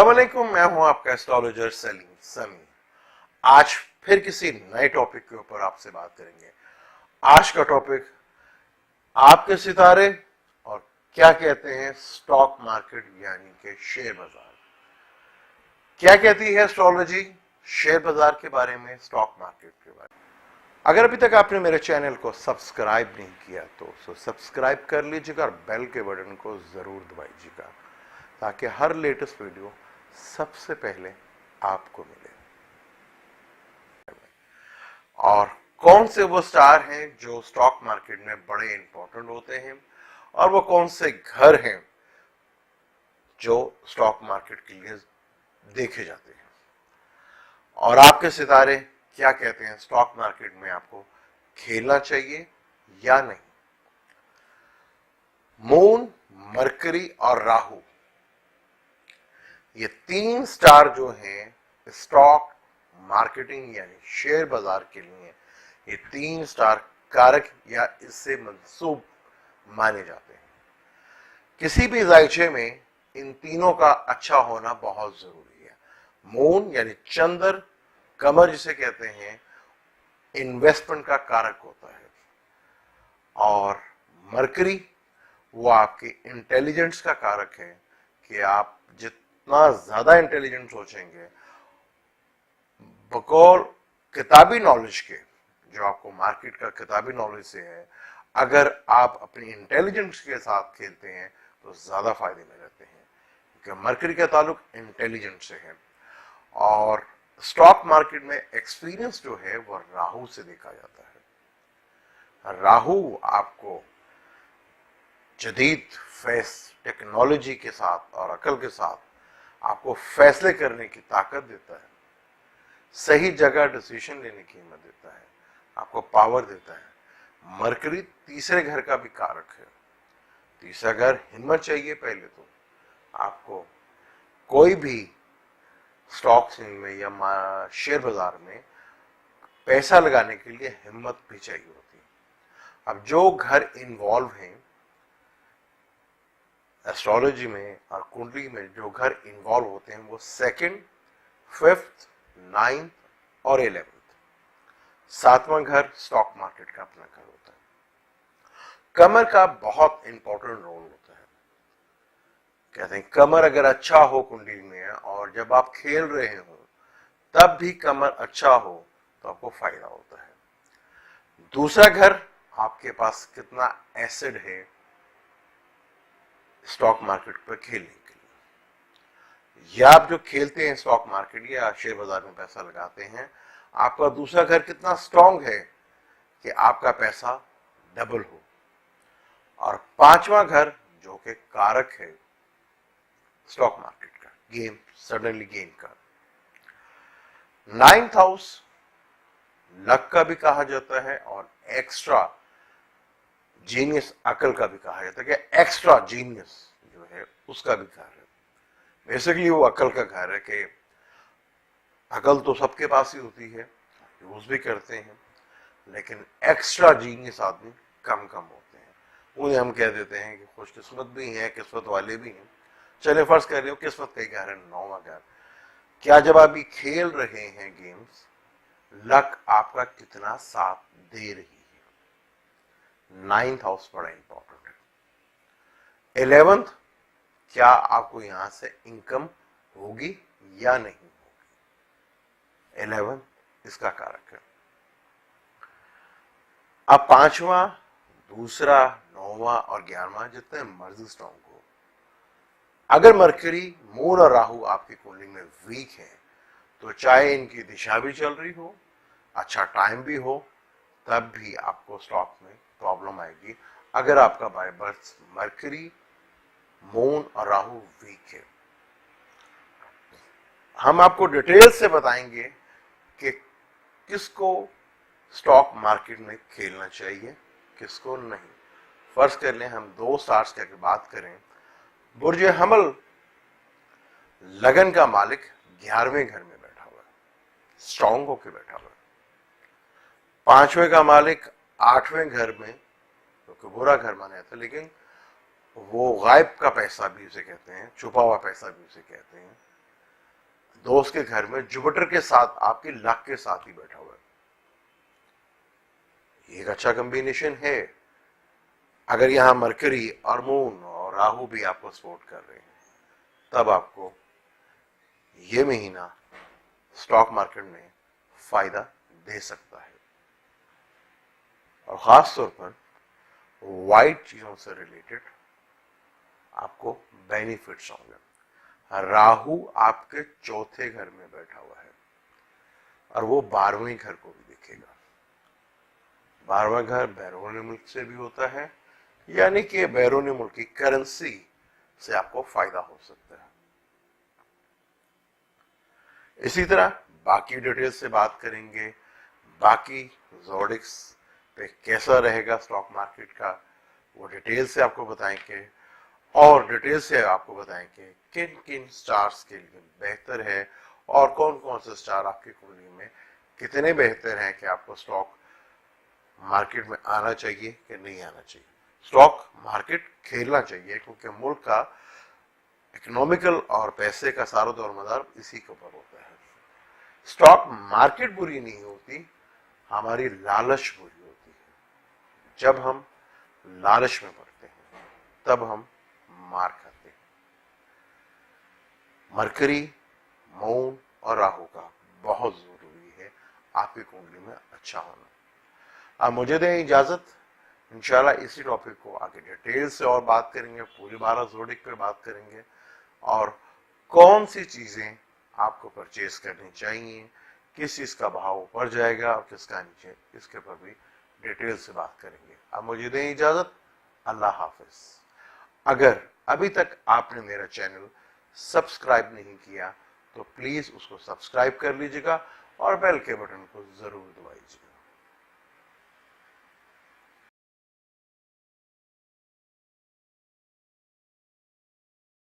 अस्सलाम वालेकुम, मैं हूं आपका एस्ट्रोलॉजर सलीम समी। आज फिर किसी नए टॉपिक के ऊपर आपसे बात करेंगे। आज का टॉपिक आपके सितारे और क्या कहते हैं स्टॉक मार्केट यानी कि शेयर बाजार। क्या कहती है एस्ट्रोलॉजी शेयर बाजार के बारे में, स्टॉक मार्केट के बारे में। अगर अभी तक आपने मेरे चैनल को सब्सक्राइब नहीं किया तो सब्सक्राइब कर लीजिएगा और बेल के बटन को जरूर दबाइएगा ताकि हर लेटेस्ट वीडियो सबसे पहले आपको मिले। और कौन से वो स्टार हैं जो स्टॉक मार्केट में बड़े इंपॉर्टेंट होते हैं और वो कौन से घर हैं जो स्टॉक मार्केट के लिए देखे जाते हैं, और आपके सितारे क्या कहते हैं स्टॉक मार्केट में आपको खेलना चाहिए या नहीं। मून, मरकरी और राहु, ये तीन स्टार जो हैं स्टॉक मार्केटिंग यानी शेयर बाजार के लिए, ये तीन स्टार कारक या इससे मंसूब माने जाते हैं। किसी भी जायचे में इन तीनों का अच्छा होना बहुत जरूरी है। मून यानी चंद्र, कमर जिसे कहते हैं, इन्वेस्टमेंट का कारक होता है, और मरकरी वो आपके इंटेलिजेंस का कारक है कि आप जितना ज्यादा इंटेलिजेंट सोचेंगे बकौल किताबी नॉलेज के, जो आपको मार्केट का किताबी नॉलेज से है, अगर आप अपनी इंटेलिजेंस के साथ खेलते हैं तो ज्यादा फायदे में रहते हैं, क्योंकि मरकरी का ताल्लुक इंटेलिजेंस से है। और स्टॉक मार्केट में एक्सपीरियंस जो है वो राहु से देखा जाता है। राहु आपको जदीद टेक्नोलॉजी के साथ और अकल के साथ आपको फैसले करने की ताकत देता है, सही जगह डिसीजन लेने की हिम्मत देता है, आपको पावर देता है। मरकरी तीसरे घर का भी कारक है। तीसरा घर हिम्मत चाहिए। पहले तो आपको कोई भी स्टॉक्स में या शेयर बाजार में पैसा लगाने के लिए हिम्मत भी चाहिए होती है। अब जो घर इन्वॉल्व हैं एस्ट्रोलॉजी में और कुंडली में, जो घर इन्वॉल्व होते हैं वो सेकंड, फिफ्थ, नाइन्थ और 11th, सातवां घर स्टॉक मार्केट का अपना घर होता है। कमर का बहुत इंपॉर्टेंट रोल होता है। कहते हैं कमर अगर अच्छा हो कुंडली में और जब आप खेल रहे हो तब भी कमर अच्छा हो तो आपको फायदा होता है। दूसरा घर आपके पास कितना एसेड है स्टॉक मार्केट पर खेलने के लिए, या आप जो खेलते हैं स्टॉक मार्केट या शेयर बाजार में पैसा लगाते हैं, आपका दूसरा घर कितना स्ट्रांग है कि आपका पैसा डबल हो। और पांचवा घर जो कि कारक है स्टॉक मार्केट का, गेम सडनली गेन का। नाइन्थ हाउस लक का भी कहा जाता है और एक्स्ट्रा जीनियस अकल का भी कहा जाता है, कि एक्स्ट्रा जीनियस जो है उसका भी घर है। बेसिकली वो अकल का घर है कि अकल तो सबके पास ही होती है, यूज भी करते हैं, लेकिन एक्स्ट्रा जीनियस आदमी कम कम होते हैं। उन्हें हम कह देते हैं कि खुशकिस्मत भी हैं, किस्मत वाले भी हैं। चले फर्ज कर रहे हो किस्मत का घर है 9वां घर। क्या जब आप भी खेल रहे हैं गेम्स, लक आपका कितना साथ दे रही है। नाइन्थ हाउस बड़ा इंपॉर्टेंट है। 11th, क्या आपको यहां से इनकम होगी या नहीं होगी, 11th इसका कारक है। अब पांचवा, दूसरा, 9वां और 11वां जितने मर्जी स्ट्रॉन्ग हो, अगर मरकरी, मून और राहु आपकी कुंडली में वीक है तो चाहे इनकी दिशा भी चल रही हो, अच्छा टाइम भी हो, तब भी आपको स्टॉक में प्रॉब्लम आएगी अगर आपका बाय बर्थ मरकरी, मून और राहु वीक है। हम आपको डिटेल से बताएंगे कि किसको स्टॉक मार्केट में खेलना चाहिए, किसको नहीं। फर्ज कर लें हम दो स्टार्स की बात करें, बुर्ज हमल लगन का मालिक 11वें घर में बैठा हुआ है, स्ट्रांग होकर बैठा हुआ है। पांचवें का मालिक 8वें घर में, क्योंकि बुरा घर माना जाता है, लेकिन वो गायब का पैसा भी उसे कहते हैं, छुपा हुआ पैसा भी उसे कहते हैं, दोस्त के घर में जुपिटर के साथ आपकी लक के साथ ही बैठा हुआ है। ये एक अच्छा कॉम्बिनेशन है। अगर यहां मरकरी और मून और राहु भी आपको सपोर्ट कर रहे हैं, तब आपको ये महीना स्टॉक मार्केट में फायदा दे सकता है। और खास तौर पर वाइट चीजों से रिलेटेड आपको बेनिफिट्स होंगे। राहु आपके चौथे घर में बैठा हुआ है और वो 12वें घर को भी देखेगा। 12वां घर बैरून मुल्क से भी होता है, यानी कि बैरून मुल्क की करेंसी से आपको फायदा हो सकता है। इसी तरह बाकी डिटेल से बात करेंगे, बाकी ज़ोडिक्स पे कैसा रहेगा स्टॉक मार्केट का, वो डिटेल से आपको बताएंगे। और डिटेल से आपको बताएंगे किन किन स्टार्स के लिए बेहतर है और कौन कौन से स्टार आपकी कुंडली में कितने बेहतर हैं कि आपको स्टॉक मार्केट में आना चाहिए कि नहीं आना चाहिए। स्टॉक मार्केट खेलना चाहिए क्योंकि मुल्क का इकोनॉमिकल और पैसे का सारा दौर मदार इसी के ऊपर होता है। स्टॉक मार्केट बुरी नहीं होती, हमारी लालच बुरी होती है। जब हम लालच में पड़ते हैं तब हम मार खाते हैं। मरकरी, मून और राहु का बहुत जरूरी है आपकी कुंडली में अच्छा होना। अब मुझे दें इजाजत, इंशाल्लाह इसी टॉपिक को आगे डिटेल से और बात करेंगे, पूरी 12 ज़ोडिक पे बात करेंगे और कौन सी चीजें आपको परचेज करनी चाहिए, किस चीज का भाव ऊपर जाएगा और किसका नीचे, इसके ऊपर भी डिटेल से बात करेंगे। अब मुझे दें इजाजत, अल्लाह हाफिज। अगर अभी तक आपने मेरा चैनल सब्सक्राइब नहीं किया तो प्लीज उसको सब्सक्राइब कर लीजिएगा और बेल के बटन को जरूर दबाइएगा।